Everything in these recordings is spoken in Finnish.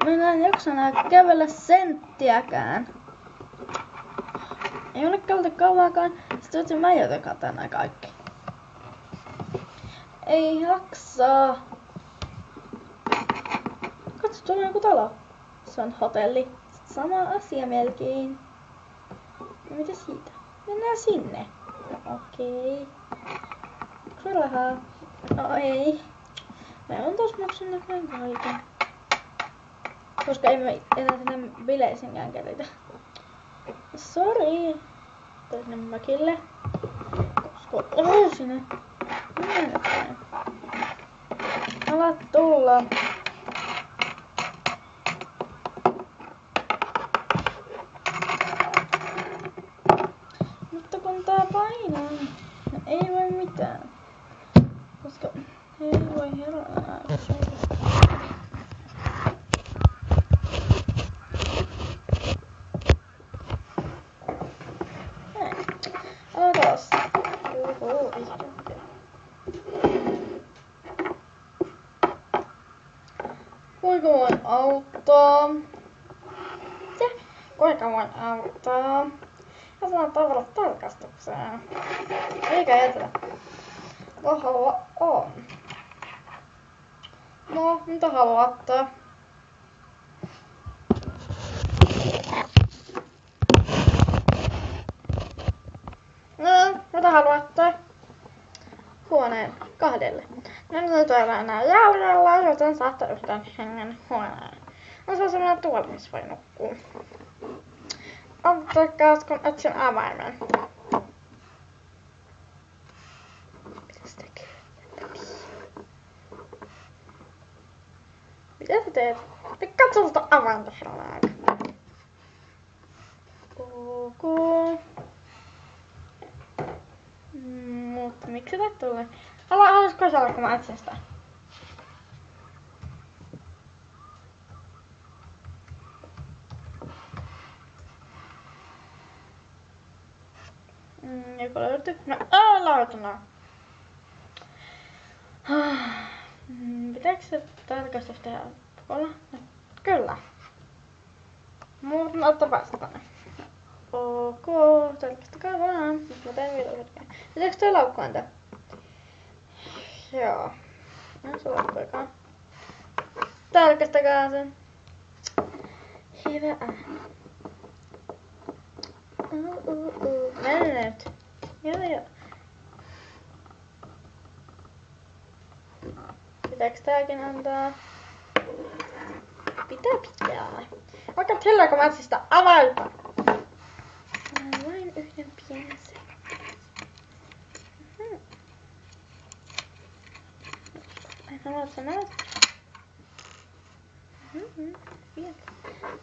Minä en jaksa enää kävellä senttiäkään. Ei ole kävelty kauankaan, sitten mä joten katsotaan nää kaikki. Ei jaksaa. Katso, tuolla on joku talo. Se on hotelli. Sama asia melkein. No mitä siitä? Mennään sinne. No, okei. Kyllähän. No ei. Me on tos maksanut kaiken. Koska ei me enää sinne bileisinkään keritä. Sori. Tuli sinne mökille. Koska sinne. Mennään päin. Ala tulla. Mutta kun tää painaa, no ei voi mitään. Koska ei voi herää. Taas. Kuinka voin auttaa? Kuinka voin auttaa? Jätetään tavarat tarkastukseen. Eikä jätetä. Vahva on. No, mitä haluatte? No, mitä haluatte? Huoneen 2. No nyt ei ole enää jäljellä, joten saatte yhden hengen huoneen. No se on sellainen tuoli, missä voi nukkua. Ottakaa, kun etsin avaimen. Mitäs tekee? Mitä sä teet? Katso sitä avainta herää. Ok. Mutta miksi tää tulee? Haluaisiko sä olla, kun mä etsin sitä? Joko löytyy? No, löytynyt. Pitääkö se tarkastus tehdä pakolla? No, kyllä. Mutta ottaa päästä tänne. Ok, tarkastakaa vaan. Nyt mä teen vielä hetken. Pitääkö toi laukku antaa? Joo. No se laukkuikaan. Tarkastakaa sen. Hyvä. Mene nyt. Joo. Pitääkö tääkin antaa? Pitää. Vaikka hellää, kun mä etsin sitä availta. Vain yhden pienen sen. Haluat sä näet?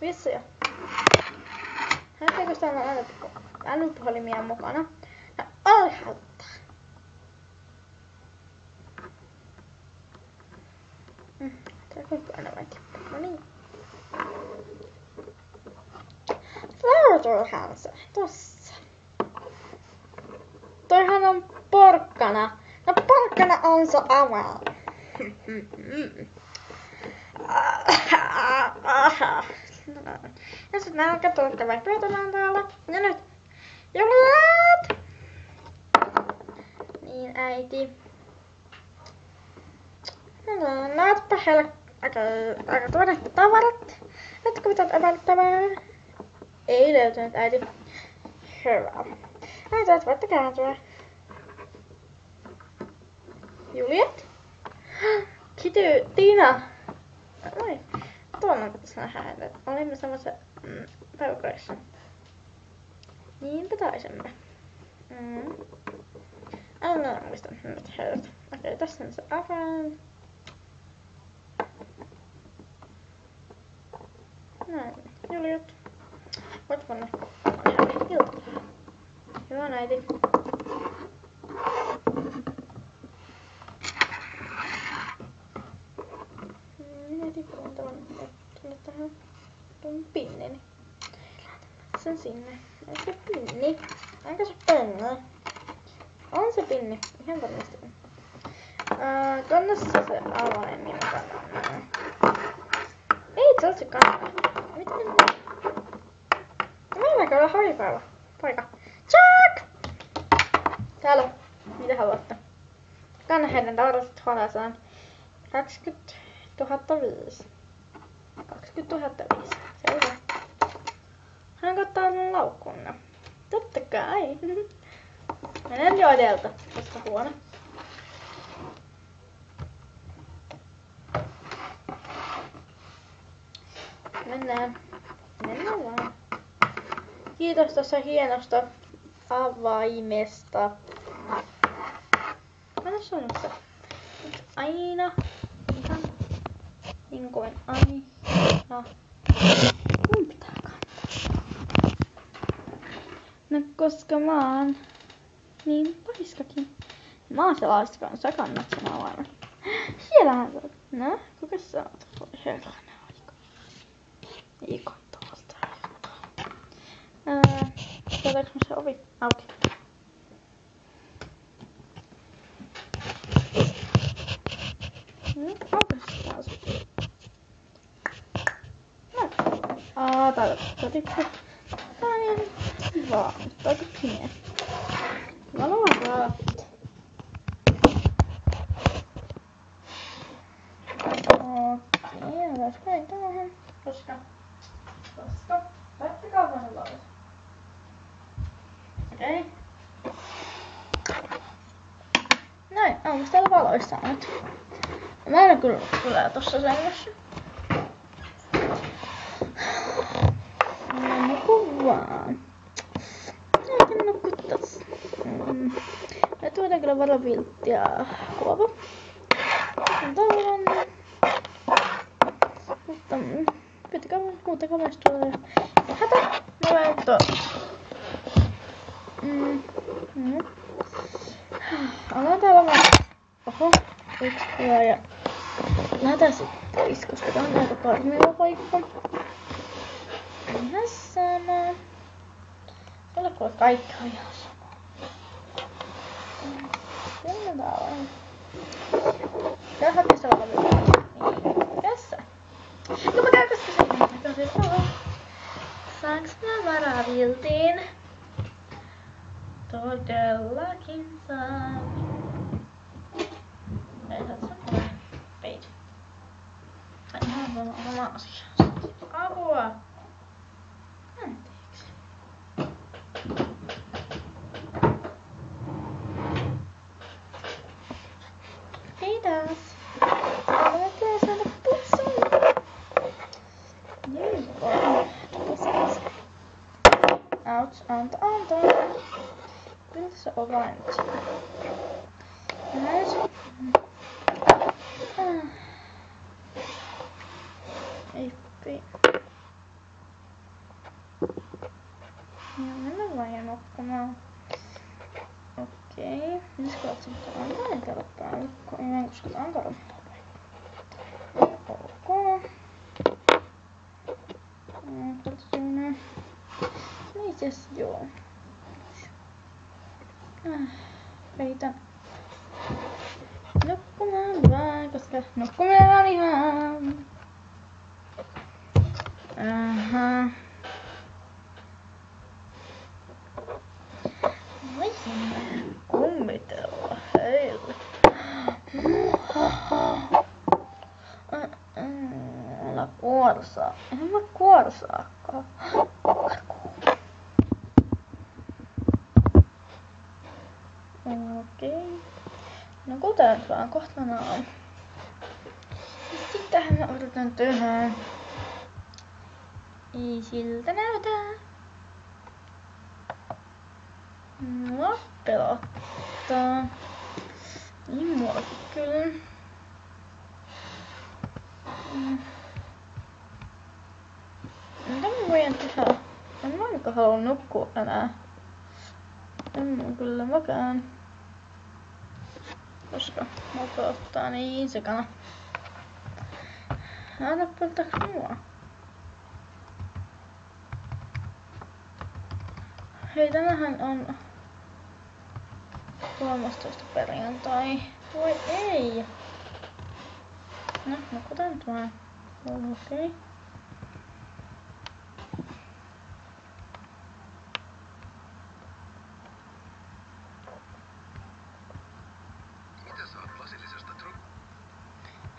Vissi jo. Näettekö täällä on älypuhelimia mukana? Ja alhautta. Tää kuinka aina vai tippuu. No niin. Löytyyhän se. Tossa. Toihan on porkkana. No porkkana on se avain. Ja sit nälkä tuottavat pöytälään täällä. Ja nyt. Juliet! Niin äiti. No, näetpä heille aika tuoreet tavarat. Näetkö mitään epäilyttävää? Ei löytynyt äiti. Hyvä. Äiti, et voitte kääntyä. Juliet? Kitty, Tiina. Oi. Tuolla sinä hänet. Olimme samassa peukoissa. Niinpä taisimme. Aina muistan nyt heidät. Okei, tässä on se avain. Näin. Juliet. Voit panna iltaa. Hyvä äiti. Minä tipuin tämän tähän tuon pinnini. Sen sinne. Onko se pinni? Onko se pinni? On se pinni. Ihan varmasti. Kannassa se avain mukana. Sieltä se kantaa. Mitä mennään? Mennäänkö olla haripäivä? Paikka. Jack! Täällä. Mitä haluatte? Kanna heidän taudalliset huoneeseen. 20 005. 20 005. Selvä. Hän ottaa mun laukkunne. Totta kai. Menen jo edeltä. Tässä huone. Mennään. Mennään vaan. Kiitos tästä hienosta avaimesta. Mä en sanonut se. Aina. Ihan niin kuin aina. Mun pitää kantaa. No koska mä oon niin paiskakin. Mä oon sellaista kanssa. Sä kannat sen avaimen. Siellähän sä oot. No, kuka sä oot? Voi herranen aika. Ei koittaa valtaa juttua. Saadaanko se ovi auki? Aukas taas. Tää tippuu. Tää on ihan hyvä, mutta aika pimeä. Valoa raapit. Okei, otaisiko ei tämähän? Koska. Laittakaa vaan valoa. Okei. Näin, onko täällä valoissa nyt? Mä en kyllä tossa sängyssä. Mä nukun vaan. Eikä nuku tossa. Mä tuodaan kyllä valovilttiä kuova. Toivon. Mutta pitäkää muuta kamestua ja hätä. Mä lähden ollaan täällä vaan. Oho, yksi hyvä ja lähdetään sit pois, koska tää on aika karmiva paikka. Ihan sama. Sulle kuule kaikki on ihan sama. Kyllä tää on. Tää hakee se valoviltti. Niin, tässä. No mä käyn koska se on se valo. Saanks mä varaviltin? Todellakin saa. Ei saa sanoa. Peit. Ihan oma asia. Apua. Anteeksi. Kiitos. Aloittaa saada putsun. Niin vaan. Anto. Kyllä se on vain nyt. Näin. Ippi. Ja mennään vaan ja nukkumaan. Okei. Nyt katsotaan, että antaa en käydä päälle. Ei koska tää on karmilla paikka. Ok. Katsotaan. Mites joo. Peitän nukkumaan vaan, koska nukkuminen on ihan. Voisin kummitella heille. Älä kuorsaa. En mä kuorsaakaan. Okei. No kuten vaan kohta on. Sitähän mä odotan tehdä. Ei siltä näytä. Mua pelottaa. Niin mua kyllä. Mitä mä voin tehdä? En mä ainakaan halua nukkua enää. En mä kyllä mäkään. Koska mua pelottaa niin sekana. Älä pelotaks mua. Hei, tänähän on 13. perjantai. Voi ei! No, nukutaan nyt vaan. Okei.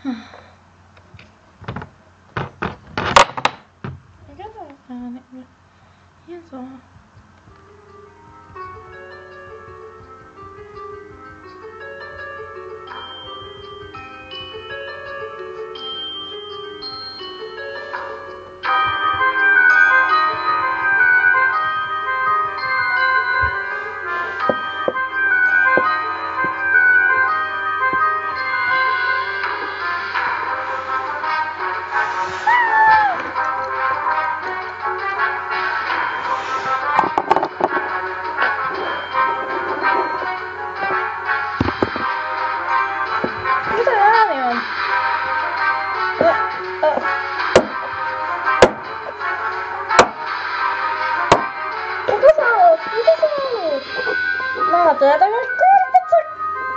Mikä tää ääni? Ihan sama. Mitä ääni on? Mitä sä oot? Mitä sä oot? Mä oon täältä kortitsa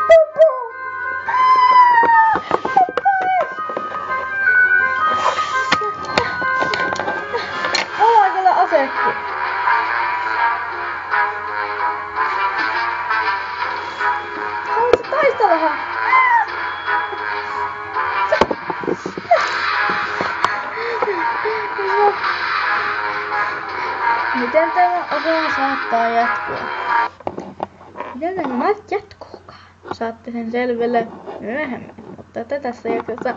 koko! Mulla on kyllä asekki. Haluatko taistella vähän? Miten tämä osuma saattaa jatkua? Miten tämä jatkuukaan? Saatte sen selville myöhemmin, mutta tätä tässä jaksossa...